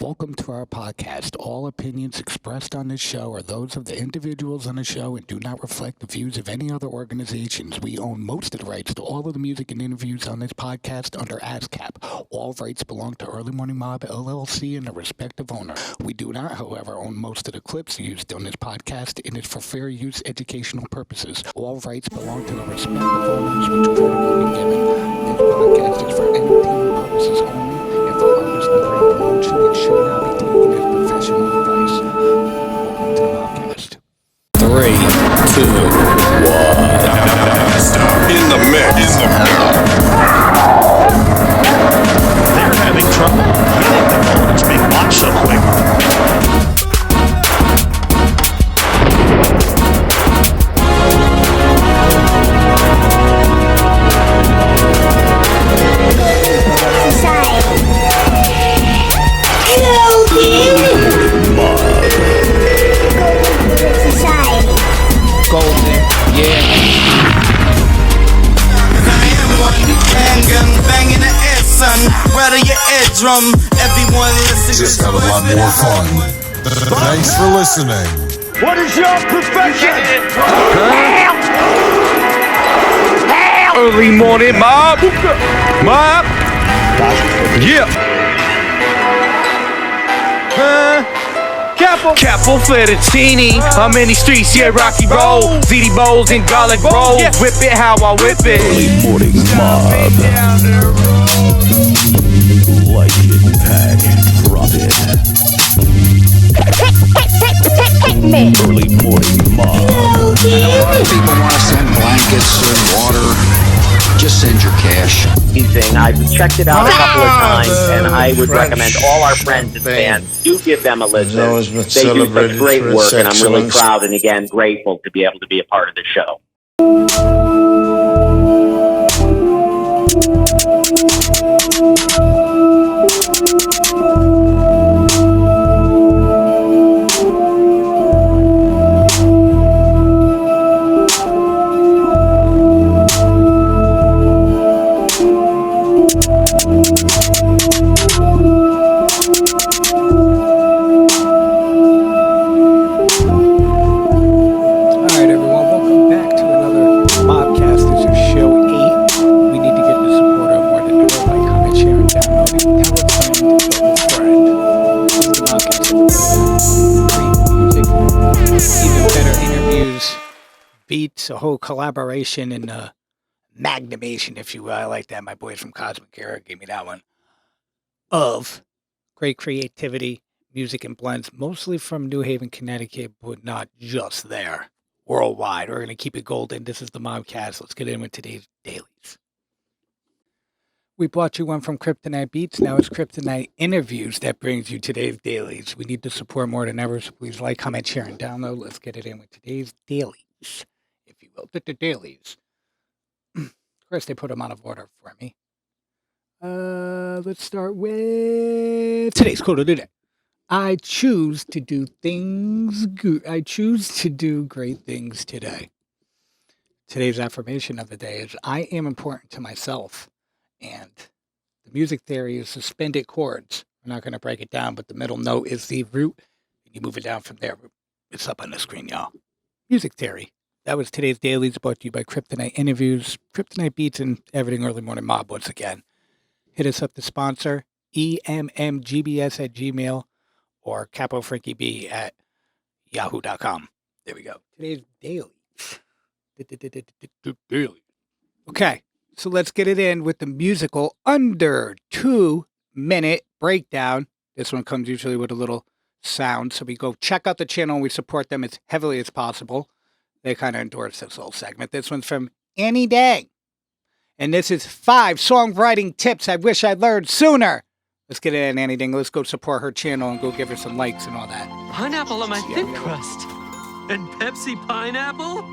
Welcome to our podcast. All opinions expressed on this show are those of the individuals on the show and do not reflect the views of any other organizations. We own most of the rights to all of the music and interviews on this podcast under ASCAP. All rights belong to Earlymorningmob, LLC, and the respective owner. We do not, however, own most of the clips used on this podcast and is for fair use educational purposes. All rights belong to the respective owners which credit will be given. This podcast is for entertainment purposes only. For artists and brand promotion, it should not be taken as professional advice. Welcome to the Mobcast. 3, 2, 1. In the mix. They're having trouble getting the ball. It's being watched so quick. Golden, yeah. I am one handgun banging the air, son. Rattle your eardrum. Everyone listen. Just have a lot more fun. Thanks for listening. What is your profession? Early morning mob. Mob. Yeah. Capo fettuccine, I'm in the streets, yeah, Rocky Roll, ZD bowls and garlic rolls, whip it how I whip it. Early morning mob. Like it, pack, drop it. Early morning mob. People want to send blankets and water. Just send your cash. I've checked it out a couple of times, and I would recommend all our friends and fans do give them a listen. They do such great work, and I'm really proud and again grateful to be able to be a part of the show. Beats, a whole collaboration and magnimation, if you will. I like that. My boys from Cosmic Era gave me that one. Of great creativity, music and blends, mostly from New Haven, Connecticut, but not just there. Worldwide. We're going to keep it golden. This is the Mobcast. Let's get in with today's dailies. We brought you one from Criptoknight Beats. Now it's Criptoknight Interviews that brings you today's dailies. We need to support more than ever, so please like, comment, share, and download. Let's get it in with today's dailies, if you will. The dailies. Of course, they put them out of order for me. Let's start with today's quote of the day. I choose to do things good. I choose to do great things today. Today's affirmation of the day is I am important to myself. And the music theory is suspended chords. I'm not going to break it down, but the middle note is the root. And you move it down from there. It's up on the screen, y'all. Music theory. That was today's dailies, brought to you by Criptoknight Interviews, Criptoknight Beats, and everything Early Morning Mob once again. Hit us up to sponsor, emmgbs@gmail, or capofrankieb at yahoo.com. There we go. Today's dailies. Daily. Okay. So let's get it in with the musical under 2-minute breakdown. This one comes usually with a little sound. So we go check out the channel and we support them as heavily as possible. They kind of endorse this whole segment. This one's from Annie Dang. And this is 5 songwriting tips I wish I'd learned sooner. Let's get it in, Annie Dang. Let's go support her channel and go give her some likes and all that. Pineapple on my thin crust. And Pepsi pineapple?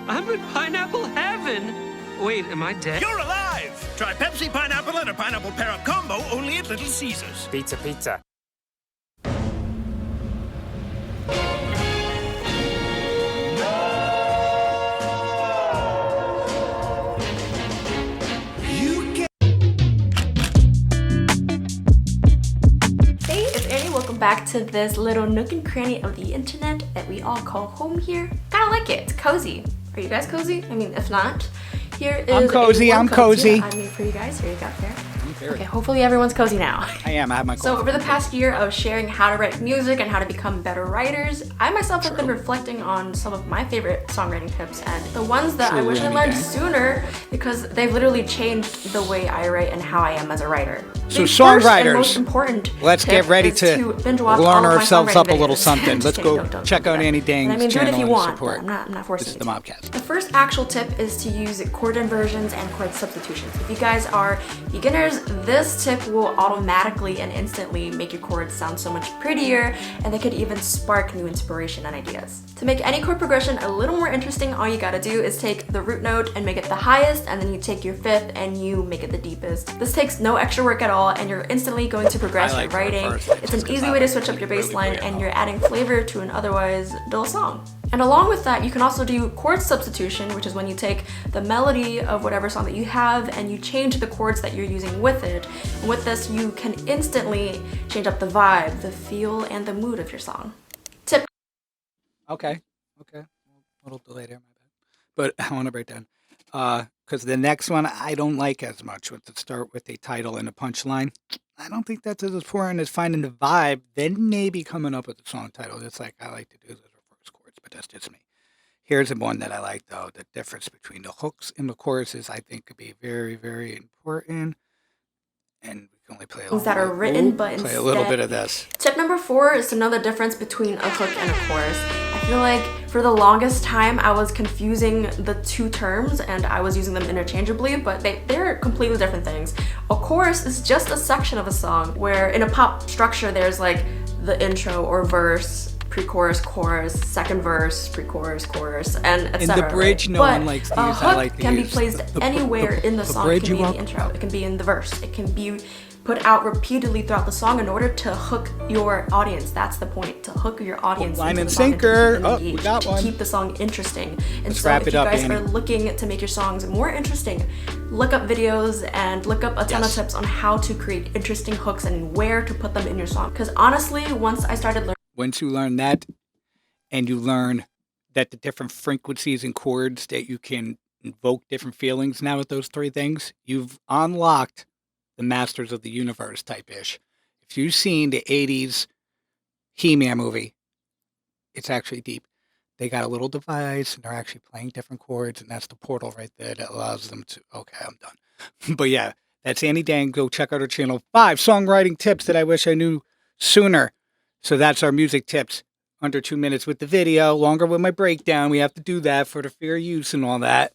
I'm in pineapple heaven. Wait, am I dead? You're alive! Try Pepsi Pineapple and a Pineapple Pear Combo only at Little Caesars. Pizza. welcome back to this little nook and cranny of the internet that we all call home here. Kinda like it, it's cozy. Are you guys cozy? I mean, if not, here is I'm cozy, I'm cozy. that I made for you guys. Here you go, there. Okay, hopefully everyone's cozy now. I am. I have my coffee. So over the past year of sharing how to write music and how to become better writers, I myself have been reflecting on some of my favorite songwriting tips and the ones that I wish I learned sooner because they've literally changed the way I write and how I am as a writer. So The songwriters, first and most important let's get tip ready is to binge watch all learn of my ourselves songwriting up a little videos. something. Just Let's kidding, go don't check do out that. Annie Dang's And I mean, do it channel if you and want, support. but I'm not forcing This is you. the Mobcast. The first actual tip is to use chord inversions and chord substitutions. If you guys are beginners, this tip will automatically and instantly make your chords sound so much prettier, and they could even spark new inspiration and ideas. To make any chord progression a little more interesting, all you gotta do is take the root note and make it the highest, and then you take your fifth and you make it the deepest. This takes no extra work at all, and you're instantly going to progress your writing. It's an easy way to switch up your bass line, and you're adding flavor to an otherwise dull song. And along with that, you can also do chord substitution, which is when you take the melody of whatever song that you have and you change the chords that you're using with it. And with this, you can instantly change up the vibe, the feel, and the mood of your song. Tip. Okay. A little delay there, my bad. But I want to break down. Because the next one I don't like as much, with to start with a title and a punchline. I don't think that's as important as finding the vibe, then maybe coming up with the song title. It's like I like to do those reverse chords, but that's just me. Here's the one that I like, though. The difference between the hooks and the choruses, I think, could be very, very important. And we can only play a little That are written, but play instead, a little bit of this. Tip number 4 is to know the difference between a hook and a chorus. I feel like for the longest time I was confusing the two terms and I was using them interchangeably, but they're completely different things. A chorus is just a section of a song where in a pop structure there's like the intro or verse, pre-chorus, chorus, second verse, pre-chorus, chorus, and etc. In the bridge, no one likes to use. A hook I like to can be use placed anywhere in the song. It can be in the intro. It can be in the verse. It can be put out repeatedly throughout the song in order to hook your audience. That's the point, to hook your audience. Line into and the song and to sinker. keep them Oh, engaged, we got to one. keep the song interesting. And Let's so wrap if it you up, guys Annie. are looking to make your songs more interesting, look up videos and look up a ton of tips on how to create interesting hooks and where to put them in your song. Because honestly, once I started learning, Once you learn that, and you learn that the different frequencies and chords that you can invoke different feelings now with those three things, you've unlocked the Masters of the Universe type-ish. If you've seen the 80s He-Man movie, it's actually deep. They got a little device, and they're actually playing different chords, and that's the portal right there that allows them to... Okay, I'm done. But yeah, that's Annie Dang. Go check out her channel. 5 songwriting tips that I wish I knew sooner. So that's our music tips. Under 2 minutes with the video, longer with my breakdown. We have to do that for the fair use and all that.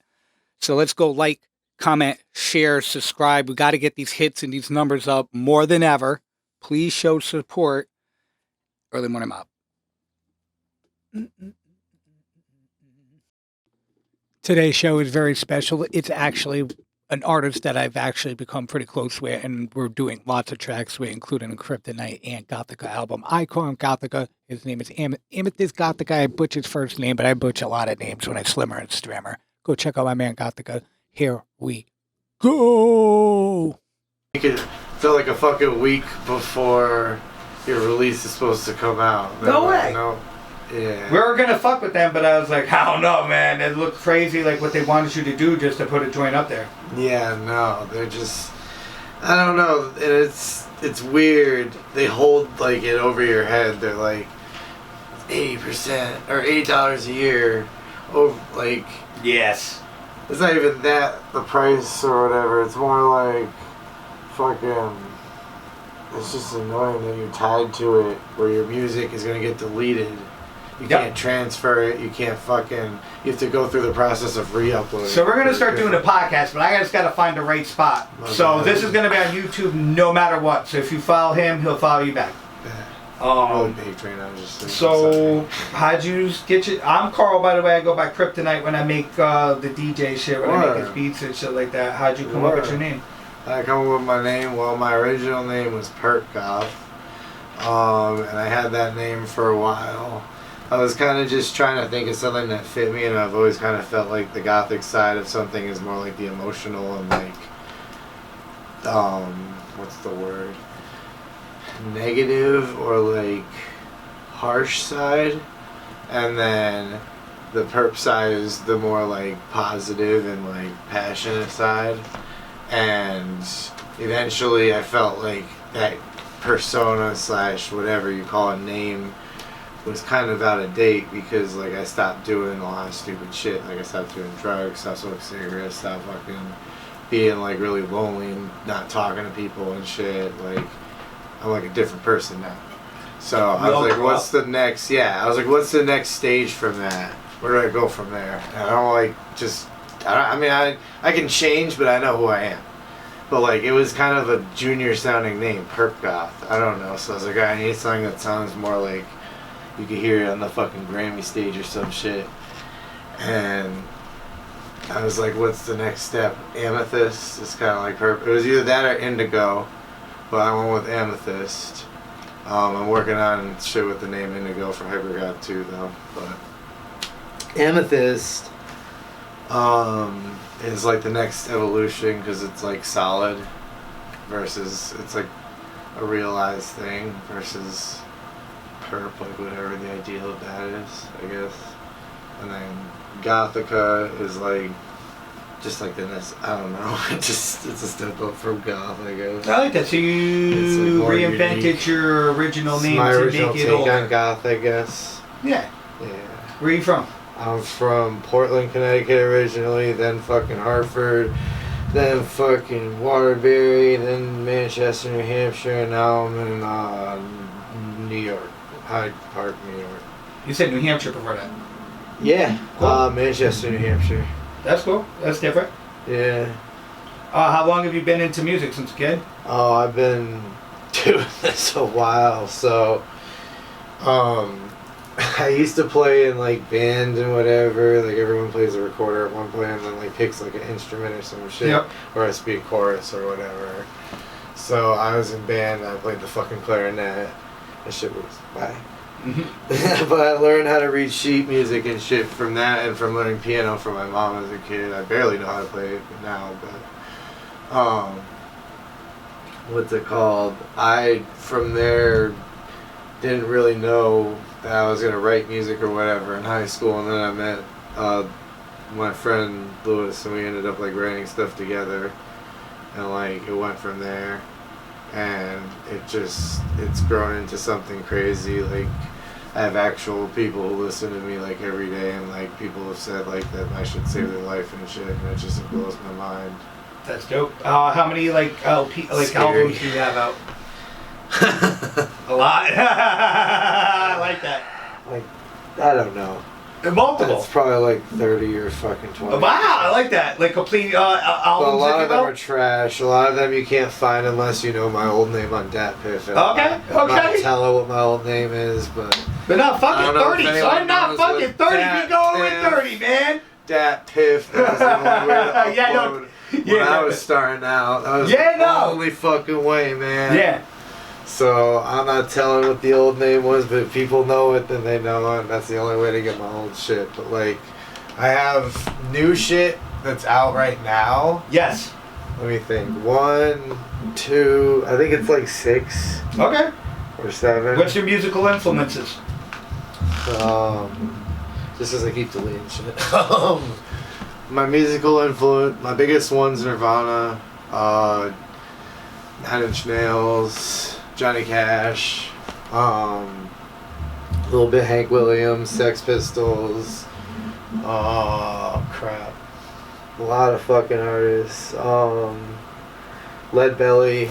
So let's go like, comment, share, subscribe. We got to get these hits and these numbers up more than ever. Please show support. Early Morning Mob. Today's show is very special. It's actually an artist that I've actually become pretty close with, and we're doing lots of tracks with, including a Criptoknight and Gothica album. I call him Gothica. His name is Amethyst Gothica. I butcher his first name, but I butcher a lot of names when I slimmer and strammer. Go check out my man Gothica. Here we go. Make it feel like a fucking week before your release is supposed to come out. No way. No. Yeah. We were going to fuck with them, but I was like, I don't know, man. It looked crazy, like what they wanted you to do just to put a joint up there. Yeah, no. They're just... I don't know. And it's weird. They hold like it over your head. They're like 80% or $8 a year. Over, like... Yes. It's not even that, the price or whatever. It's more like fucking... It's just annoying that you're tied to it, where your music is going to get deleted. You can't transfer it. You can't fucking... You have to go through the process of re-uploading. So we're going to start doing a podcast, but I just got to find the right spot. So this is going to be on YouTube no matter what. So if you follow him, he'll follow you back. I'm really baked right now. Just so how'd you get your... I'm Carl, by the way. I go by Criptoknight when I make the DJ shit, when I make his beats and shit like that. How'd you come up with your name? I come up with my name. Well, my original name was Perkgoth. And I had that name for a while. I was kind of just trying to think of something that fit me, and I've always kind of felt like the gothic side of something is more like the emotional and like, what's the word? negative or like harsh side, and then the perp side is the more like positive and like passionate side. And eventually I felt like that persona / whatever you call a name was kind of out of date, because like I stopped doing a lot of stupid shit. Like I stopped doing drugs, stopped smoking cigarettes, stopped fucking being like really lonely and not talking to people and shit. Like I'm like a different person now. So I was like, what's the next? Yeah, I was like, what's the next stage from that? Where do I go from there? And I don't like just. I can change, but I know who I am. But like, it was kind of a junior sounding name, Perp Goth. I don't know. So I was like, I need something that sounds more like you could hear it on the fucking Grammy stage or some shit. And I was like, what's the next step? Amethyst is kind of like Perp. It was either that or Indigo, but I went with Amethyst. I'm working on shit with the name Indigo for Hypergoth too, though. But Amethyst is like the next evolution, because it's like solid versus it's like a realized thing versus perp, like whatever the ideal of that is, I guess. And then Gothica is like just like the next, I don't know, it's a step up from goth, I guess. I like that. So you like reinvented unique. your original name My to original make it take older. on goth, I guess. Yeah. Yeah. Where are you from? I'm from Portland, Connecticut originally, then fucking Hartford, then fucking Waterbury, then Manchester, New Hampshire, and now I'm in New York, Hyde Park, New York. You said New Hampshire before that. Yeah, Cool. Manchester, New Hampshire. That's cool. That's different. Yeah. How long have you been into music? Since a kid? Oh, I've been doing this a while, so I used to play in like bands and whatever, like everyone plays a recorder at one point and then like picks like an instrument or some shit. Yep. Or I speak chorus or whatever. So I was in band and I played the fucking clarinet. That shit was bye. But I learned how to read sheet music and shit from that, and from learning piano from my mom as a kid. I barely know how to play it now, but what's it called? I from there didn't really know that I was gonna write music or whatever in high school, and then I met my friend Lewis, and we ended up like writing stuff together, and like it went from there, and it's grown into something crazy. Like I have actual people who listen to me like every day, and like people have said like that I should save their life and shit, and it just blows my mind. That's dope. How many like albums do you have out? A lot. I like that. Like, I don't know. Multiple. It's probably like 30 or fucking 20. Wow, I like that. Like complete albums. But a lot of them about? are trash. A lot of them you can't find unless you know my old name on DatPiff. Okay. I'm not telling what my old name is, but not fucking 30. So I'm not fucking 30. We going with 30, man. DatPiff. That was the only way to upload. Yeah, when I was starting out, that was the only fucking way, man. Yeah. So I'm not telling what the old name was, but if people know it, then they know it. That's the only way to get my old shit. But like, I have new shit that's out right now. Yes. Let me think. 1, 2, I think it's like 6. Okay. Or 7. What's your musical influences? Just as I keep deleting shit. My musical influence, my biggest one's Nirvana, 9 Inch Nails, Johnny Cash, a little bit Hank Williams, Sex Pistols, crap, a lot of fucking artists, Lead Belly,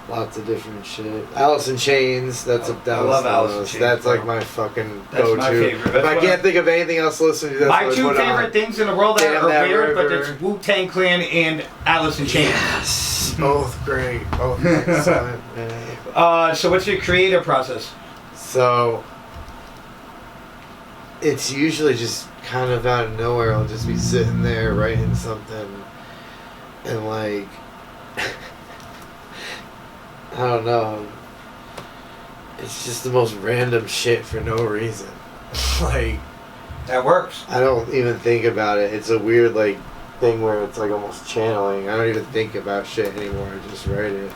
lots of different shit. Alice in Chains, I love Alice in Chains. That's like my fucking go-to. My favorite. If I can't think of anything else to listen to, that's my two favorite things in the world that are weird, but it's Wu-Tang Clan and Alice in Chains. Yes, both great. Both excellent, man. So what's your creative process? So it's usually just kind of out of nowhere. I'll just be sitting there writing something, and like. I don't know. It's just the most random shit for no reason. Like, that works. I don't even think about it. It's a weird like thing where it's like almost channeling. I don't even think about shit anymore. I just write it.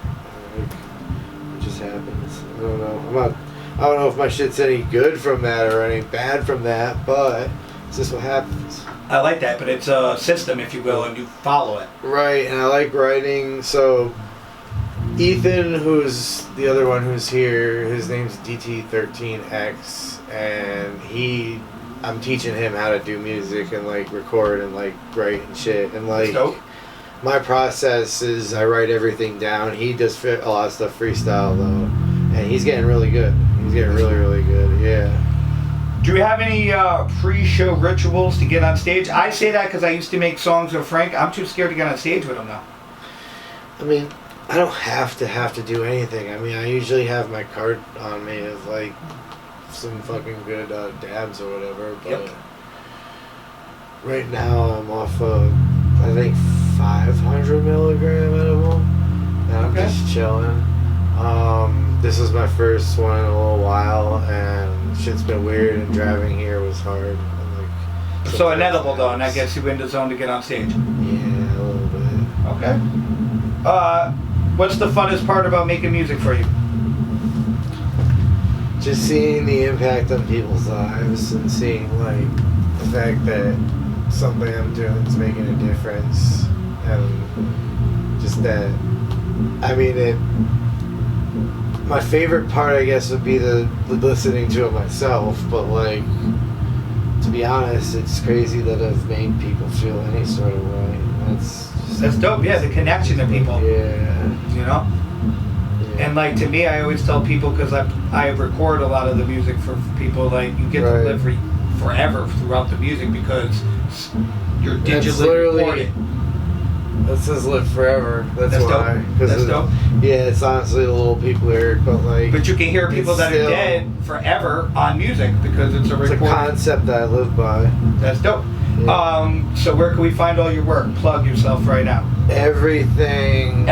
Like, it just happens. I don't know. I don't know if my shit's any good from that or any bad from that, but it's just what happens. I like that, but it's a system, if you will, and you follow it. Right, and I like writing. So Ethan, who's the other one who's here, his name's DT13X, and I'm teaching him how to do music and like record and like write and shit. And like my process is I write everything down. He does a lot of stuff freestyle though, and he's getting really good. He's getting really, really good. Yeah. Do you have any pre-show rituals to get on stage? I say that because I used to make songs with Frank. I'm too scared to get on stage with him now. I mean, I don't have to do anything. I mean, I usually have my card on me of like some fucking good dabs or whatever. But right now I'm off of I think 500 milligram edible, and I'm just chilling. This is my first one in a little while, and shit's been weird, and driving here was hard. So an edible though, and that gets you in the zone to get on stage? Yeah, a little bit. Okay. What's the funnest part about making music for you? Just seeing the impact on people's lives and seeing like the fact that something I'm doing is making a difference, and just that. I mean, my favorite part, I guess, would be the listening to it myself. But like, to be honest, it's crazy that I've made people feel any sort of way. That's dope. Yeah, the connection to people. Yeah. You know. Yeah. And like to me, I always tell people because I record a lot of the music for people. Like you get to live forever throughout the music because you're digitally recorded. That says live forever. That's why. Dope. That's dope. Yeah, it's honestly a little people lyric, but like. But you can hear people that are dead forever on music because it's a recording. It's a concept that I live by. That's dope. Yeah. So where can we find all your work? Plug yourself right now. Everything.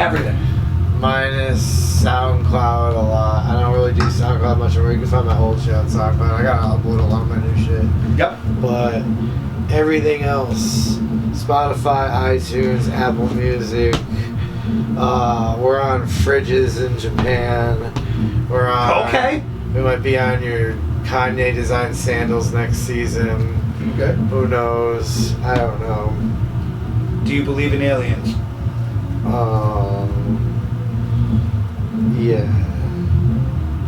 Minus SoundCloud a lot. I don't really do SoundCloud much anymore. You can find my old shit on SoundCloud. I gotta upload a lot of my new shit. Yep. But everything else, Spotify, iTunes, Apple Music. We're on fridges in Japan. We're on. Okay. We might be on your Kanye designed sandals next season. Okay. Who knows? I don't know. Do you believe in aliens? Yeah.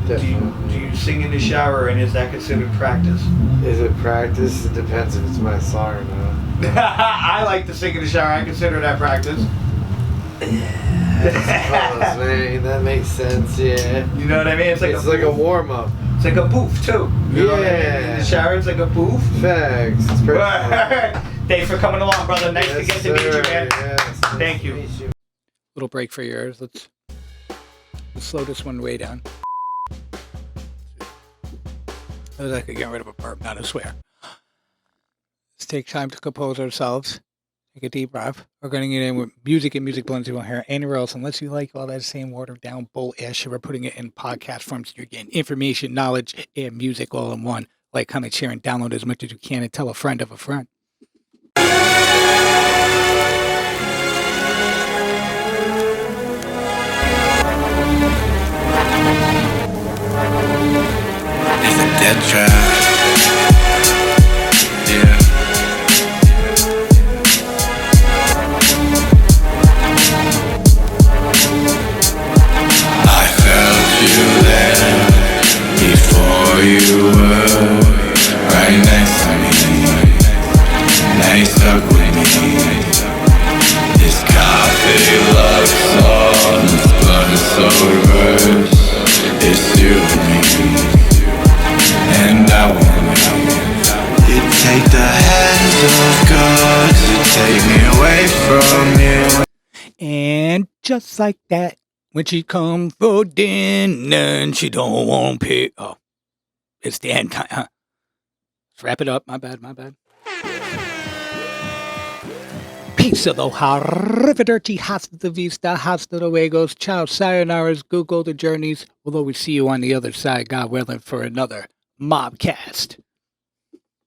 Definitely. Do you sing in the shower, and is that considered practice? Is it practice? It depends if it's my song or not. I like to sing in the shower. I consider that practice. Yeah, I suppose, man. That makes sense, yeah. You know what I mean? It's like a warm-up. It's like a boof, too. You know what I mean? In the shower, it's like a boof. Facts. It's perfect. Thanks for coming along, brother. Nice to get to meet you, man. Yes, Thank you. Little break for yours. Let's slow this one way down. I was like, get rid of a burp, not a swear. Let's take time to compose ourselves. Take a deep breath. We're going to get in with music and music blends. You won't hear anywhere else unless you like all that same watered down bullshit. We're putting it in podcast form so you're getting information, knowledge, and music all in one. Like, comment, share, and download as much as you can and tell a friend of a friend. It's a death trap. Yeah. I felt you there before you were right next to me. Now you stuck with me. This coffee love song, this blood is so reversed. It's you and me, and I want you take the hands of God to take me away from you. And just like that, when she come for dinner and she don't want to pay. Oh, it's the end time, huh? Let's wrap it up. My bad. Peace, aloha, arrivederci, hasta vista, hasta luego, ciao, sayonara's, Google the journeys. We'll always see you on the other side, God willing, for another Mobcast.